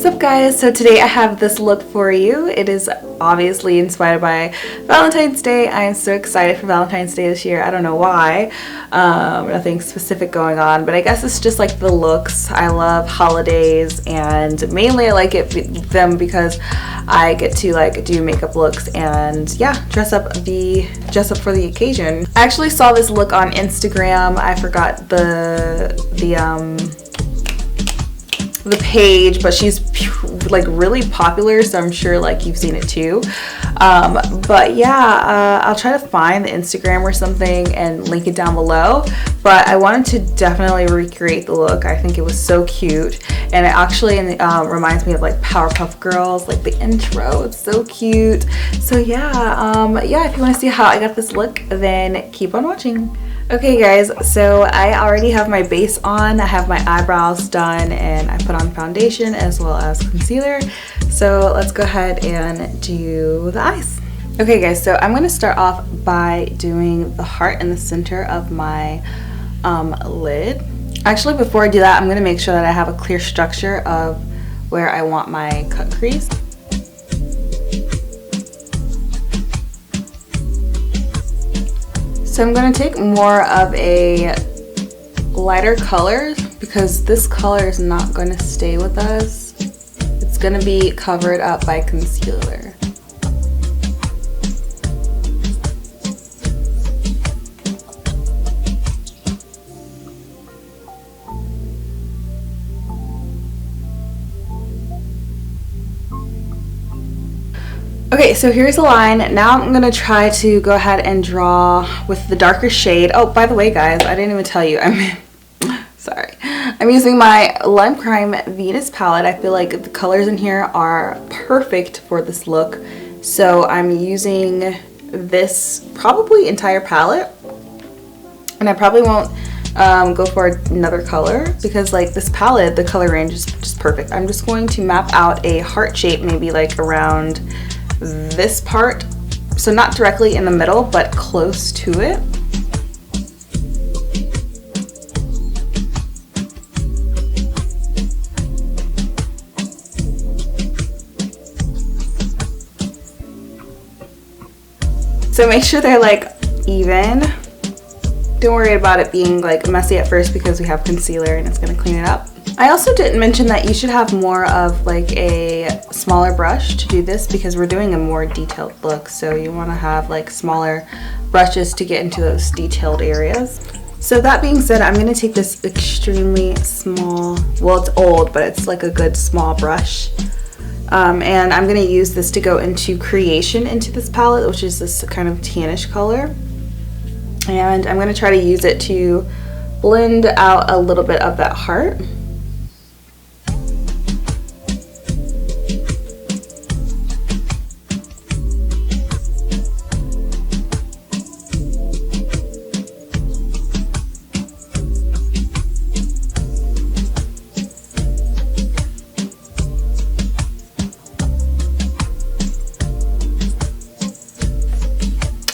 What's up guys? So today I have this look for you. It is obviously inspired by Valentine's Day. I am so excited for Valentine's Day this year. I don't know why. Nothing specific going on, but I guess it's just like the looks. I love holidays and mainly I like them because I get to like do makeup looks and yeah, dress up for the occasion. I actually saw this look on Instagram. I forgot the page, but she's like really popular, so I'm sure like you've seen it too. But yeah, I'll try to find the Instagram or something and link it down below. But I wanted to definitely recreate the look. I think it was so cute, and it actually reminds me of like Powerpuff Girls, like the intro. It's so cute. So yeah, if you want to see how I got this look, then keep on watching. Okay guys, so I already have my base on. I have my eyebrows done and I put on foundation as well as concealer. So let's go ahead and do the eyes. Okay guys, so I'm going to start off by doing the heart in the center of my lid. Actually, before I do that, I'm going to make sure that I have a clear structure of where I want my cut crease. So I'm going to take more of a lighter color because this color is not going to stay with us. It's going to be covered up by concealer. Okay, so here's the line. Now I'm gonna try to go ahead and draw with the darker shade. Oh, by the way guys, I didn't even tell you, sorry. I'm using my Lime Crime Venus palette. I feel like the colors in here are perfect for this look. So I'm using this probably entire palette. And I probably won't go for another color because like this palette, the color range is just perfect. I'm just going to map out a heart shape, maybe like around this part, so not directly in the middle but close to it. So make sure they're like even. Don't worry about it being like messy at first because we have concealer and it's going to clean it up. I also didn't mention that you should have more of like a smaller brush to do this because we're doing a more detailed look. So you want to have like smaller brushes to get into those detailed areas. So that being said, I'm going to take this extremely small, well it's old, but it's like a good small brush. And I'm going to use this to go into creation into this palette, which is this kind of tannish color. And I'm going to try to use it to blend out a little bit of that heart.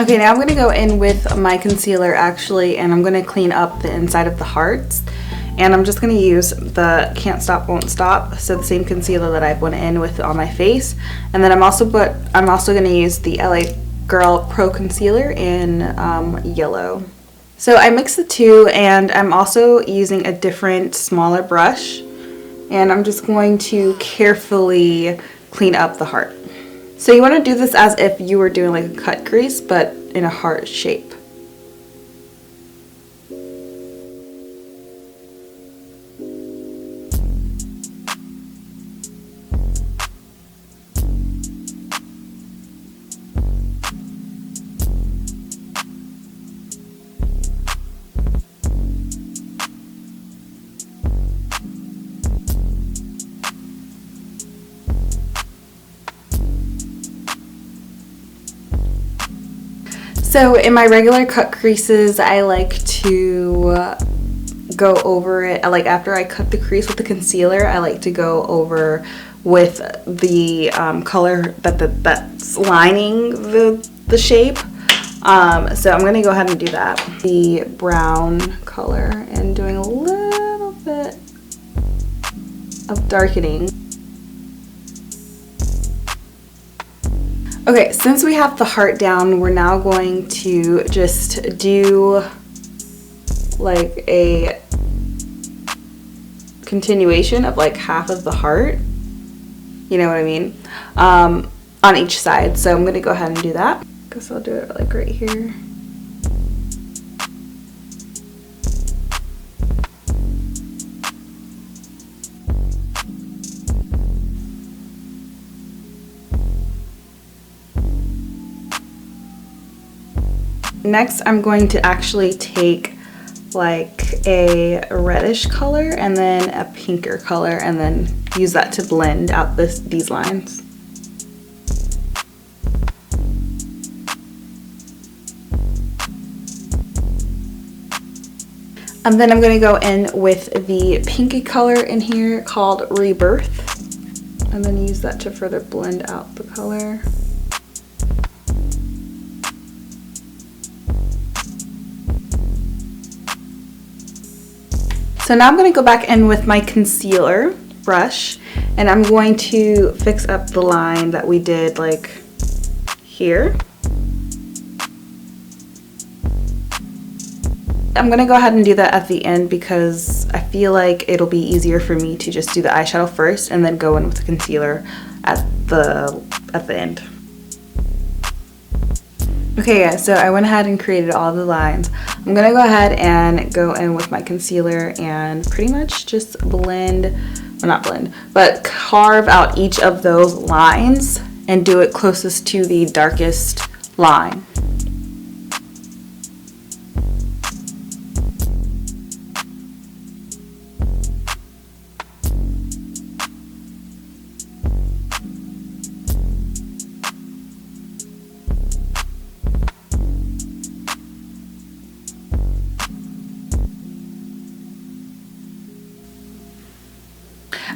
Okay, now I'm going to go in with my concealer actually, and I'm going to clean up the inside of the hearts. And I'm just going to use the Can't Stop Won't Stop, so the same concealer that I went in with on my face. And then I'm also going to use the LA Girl Pro Concealer in yellow. So I mixed the two, and I'm also using a different smaller brush. And I'm just going to carefully clean up the heart. So you want to do this as if you were doing like a cut crease, but in a heart shape. So in my regular cut creases, I like to go over it, like after I cut the crease with the concealer, I like to go over with the color that's lining the shape. So I'm going to go ahead and do that. The brown color and doing a little bit of darkening. Okay, since we have the heart down, we're now going to just do like a continuation of like half of the heart. You know what I mean? On each side. So I'm gonna go ahead and do that. Guess I'll do it like right here. Next, I'm going to actually take like a reddish color and then a pinker color and then use that to blend out these lines. And then I'm going to go in with the pinky color in here called Rebirth and then use that to further blend out the color. So now I'm going to go back in with my concealer brush and I'm going to fix up the line that we did like here. I'm going to go ahead and do that at the end because I feel like it'll be easier for me to just do the eyeshadow first and then go in with the concealer at the end. Okay guys, so I went ahead and created all the lines. I'm gonna go ahead and go in with my concealer and pretty much just blend, well not blend, but carve out each of those lines and do it closest to the darkest line.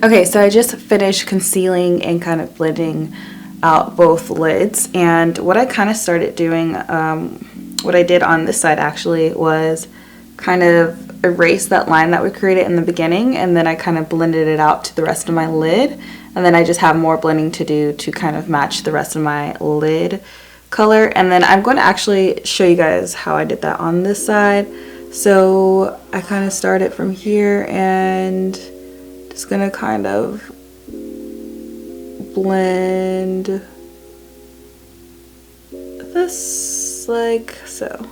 Okay, so I just finished concealing and kind of blending out both lids, and what I kind of started doing, what I did on this side actually was kind of erase that line that we created in the beginning, and then I kind of blended it out to the rest of my lid, and then I just have more blending to do to kind of match the rest of my lid color. And then I'm going to actually show you guys how I did that on this side. So I kind of started from here and just gonna kind of blend this like so.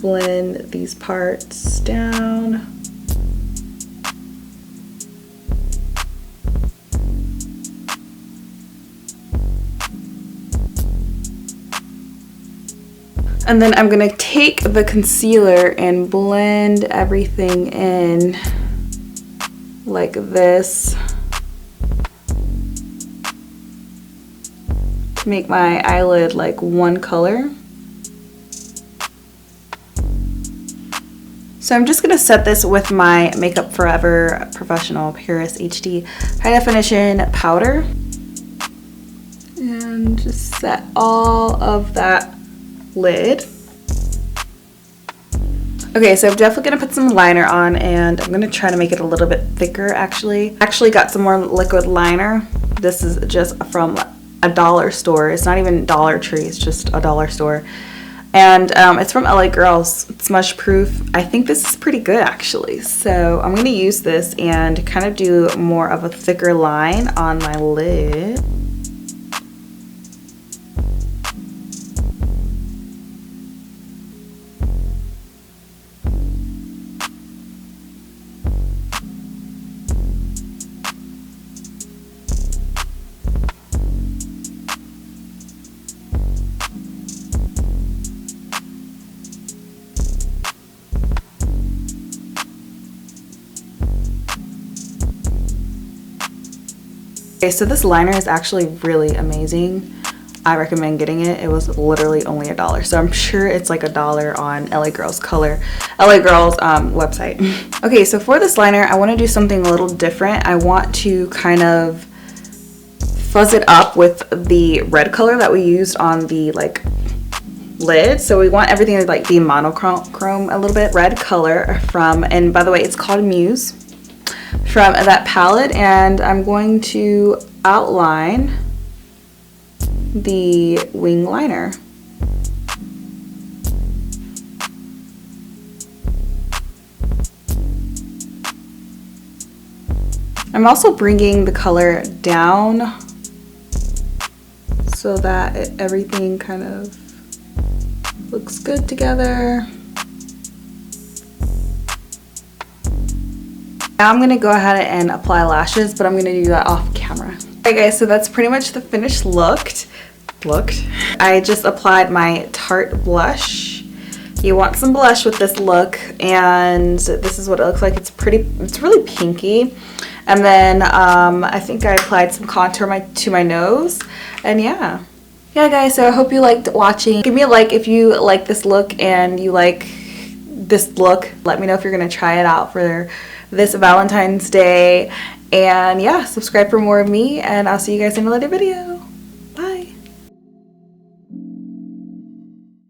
Blend these parts down. And then I'm going to take the concealer and blend everything in like this to make my eyelid like one color. So I'm just going to set this with my Makeup Forever Professional Paris HD High Definition Powder. And just set all of that lid. Okay, so I'm definitely going to put some liner on, and I'm going to try to make it a little bit thicker actually. Actually got some more liquid liner. This is just from a dollar store. It's not even Dollar Tree, it's just a dollar store. And it's from LA Girls. It's smudge proof. I think this is pretty good actually. So I'm going to use this and kind of do more of a thicker line on my lid. Okay, so this liner is actually really amazing. I recommend getting it. It was literally only $1, so I'm sure it's like $1 on LA Girls website. Okay, so for this liner, I want to do something a little different. I want to kind of fuzz it up with the red color that we used on the like lid. So we want everything to like be monochrome a little bit. Red color from, and by the way, it's called Muse. from that palette, and I'm going to outline the wing liner. I'm also bringing the color down so that everything kind of looks good together. Now I'm gonna go ahead and apply lashes, but I'm gonna do that off camera. Alright guys, so that's pretty much the finished look. I just applied my Tarte blush. You want some blush with this look, and this is what it looks like. It's really pinky. And then I think I applied some contour to my nose, and yeah guys, so I hope you liked watching. Give me a like if you like this look and you like this look. Let me know if you're gonna try it out for this Valentine's Day, and yeah, subscribe for more of me, and I'll see you guys in another video.